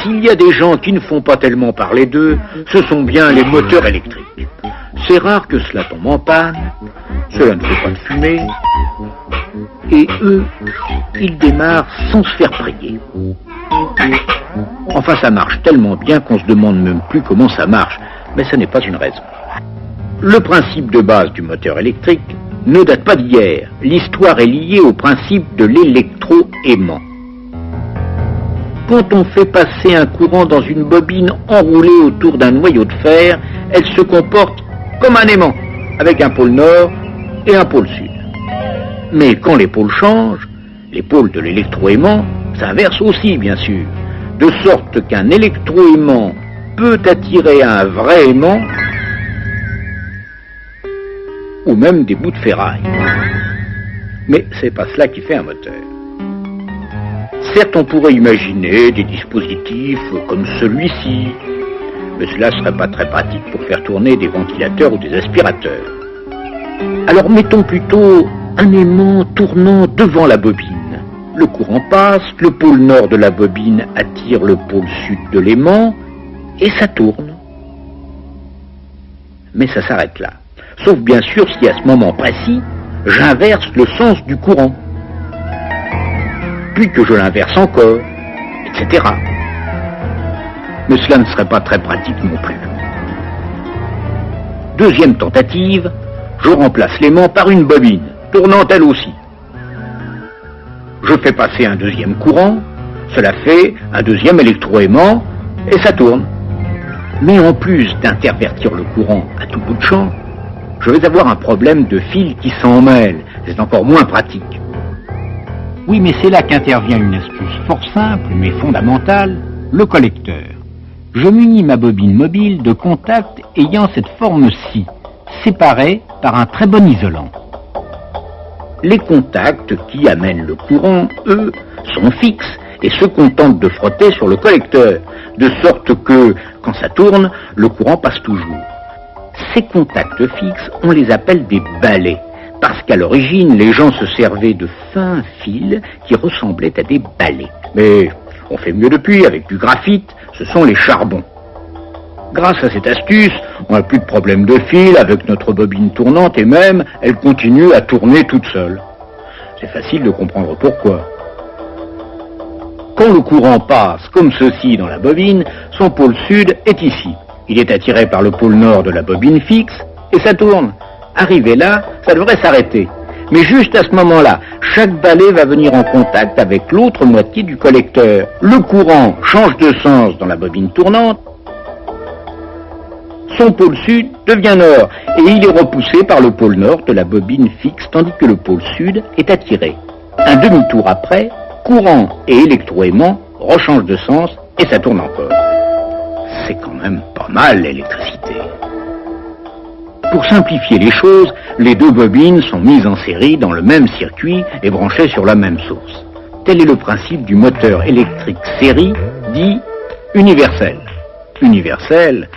s'il y a des gens qui ne font pas tellement parler d'eux, ce sont bien les moteurs électriques. C'est rare que cela tombe en panne, cela ne fait pas de fumée, et eux, ils démarrent sans se faire prier. Enfin, ça marche tellement bien qu'on se demande même plus comment ça marche, mais ça n'est pas une raison. Le principe de base du moteur électrique ne date pas d'hier. L'histoire est liée au principe de l'électroaimant. Quand on fait passer un courant dans une bobine enroulée autour d'un noyau de fer, elle se comporte comme un aimant, avec un pôle nord et un pôle sud. Mais quand les pôles changent, les pôles de l'électroaimant s'inversent aussi, bien sûr, de sorte qu'un électroaimant peut attirer un vrai aimant ou même des bouts de ferraille. Mais c'est pas cela qui fait un moteur. Certes, on pourrait imaginer des dispositifs comme celui-ci, mais cela serait pas très pratique pour faire tourner des ventilateurs ou des aspirateurs. Alors mettons plutôt un aimant tournant devant la bobine. Le courant passe, le pôle nord de la bobine attire le pôle sud de l'aimant, et ça tourne. Mais ça s'arrête là. Sauf bien sûr si à ce moment précis, j'inverse le sens du courant. Puis que je l'inverse encore, etc. Mais cela ne serait pas très pratique non plus. Deuxième tentative, je remplace l'aimant par une bobine, tournant elle aussi. Je fais passer un deuxième courant, cela fait un deuxième électroaimant, et ça tourne. Mais en plus d'intervertir le courant à tout bout de champ, je vais avoir un problème de fil qui s'en mêle. C'est encore moins pratique. Oui, mais c'est là qu'intervient une astuce fort simple, mais fondamentale, le collecteur. Je munis ma bobine mobile de contacts ayant cette forme-ci, séparés par un très bon isolant. Les contacts qui amènent le courant, eux, sont fixes et se contentent de frotter sur le collecteur, de sorte que, quand ça tourne, le courant passe toujours. Ces contacts fixes, on les appelle des balais, parce qu'à l'origine, les gens se servaient de fins fils qui ressemblaient à des balais. Mais on fait mieux depuis, avec du graphite, ce sont les charbons. Grâce à cette astuce, on n'a plus de problème de fil avec notre bobine tournante et même, elle continue à tourner toute seule. C'est facile de comprendre pourquoi. Quand le courant passe comme ceci dans la bobine, son pôle sud est ici. Il est attiré par le pôle nord de la bobine fixe et ça tourne. Arrivé là, ça devrait s'arrêter. Mais juste à ce moment-là, chaque balai va venir en contact avec l'autre moitié du collecteur. Le courant change de sens dans la bobine tournante. Son pôle sud devient nord et il est repoussé par le pôle nord de la bobine fixe tandis que le pôle sud est attiré. Un demi-tour après, courant et électroaimant rechangent de sens et ça tourne encore. C'est quand même pas mal l'électricité. Pour simplifier les choses, les deux bobines sont mises en série dans le même circuit et branchées sur la même source. Tel est le principe du moteur électrique série dit universel. Universel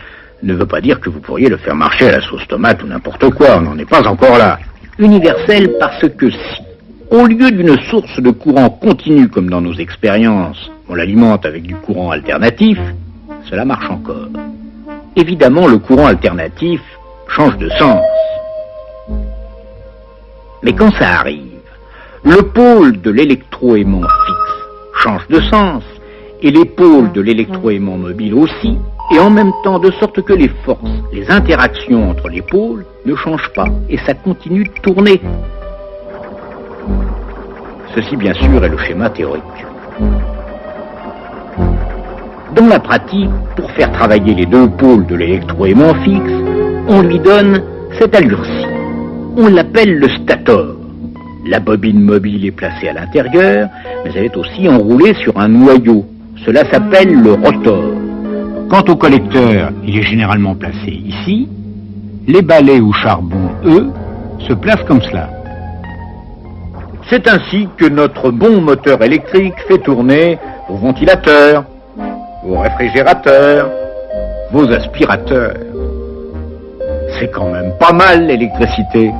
ne veut pas dire que vous pourriez le faire marcher à la sauce tomate ou n'importe quoi, on n'en est pas encore là. Universel parce que si, au lieu d'une source de courant continu comme dans nos expériences, on l'alimente avec du courant alternatif, cela marche encore. Évidemment, le courant alternatif change de sens. Mais quand ça arrive, le pôle de l'électroaimant fixe change de sens, et les pôles de l'électroaimant mobile aussi, et en même temps de sorte que les forces, les interactions entre les pôles ne changent pas, et ça continue de tourner. Ceci, bien sûr, est le schéma théorique. Dans la pratique, pour faire travailler les deux pôles de l'électroaimant fixe, on lui donne cette allure-ci. On l'appelle le stator. La bobine mobile est placée à l'intérieur, mais elle est aussi enroulée sur un noyau. Cela s'appelle le rotor. Quant au collecteur, il est généralement placé ici. Les balais ou charbons, eux, se placent comme cela. C'est ainsi que notre bon moteur électrique fait tourner vos ventilateurs, vos réfrigérateurs, vos aspirateurs. C'est quand même pas mal l'électricité.